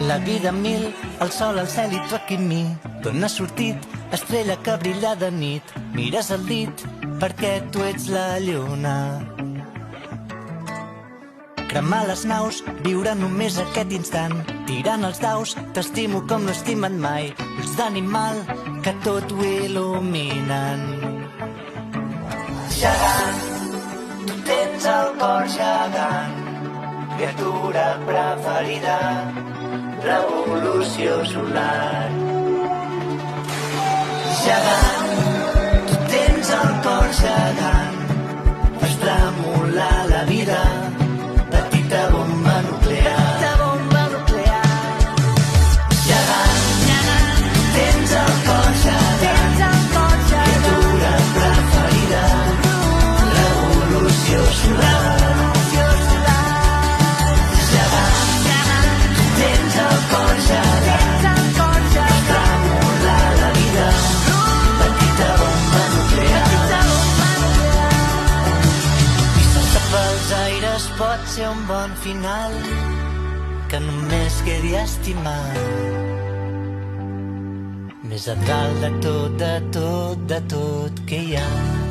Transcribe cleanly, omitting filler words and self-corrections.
La vida mil, el sol, el cel i tu aquí amb mi. D'on has sortit, estrella que brilla de nit? Mires el dit, perquè tu ets la lluna. Cremar les naus, viure només aquest instant. Tirant els daus, t'estimo com no he estimat mai. Ulls d'animal que tot ho il·luminen. Gegant, tu tens el cor gegant. Criatura preferida, revolució solar. Gegant, tu tens el cor gegant. Fas tremolar la vida, petita bomba nuclear. Gegant, tu tens el cor gegant. Criatura preferida, revolució solar. Pot ser un bon final, que només quedi estimar. Més a dalt de tot, de tot, de tot que hi ha.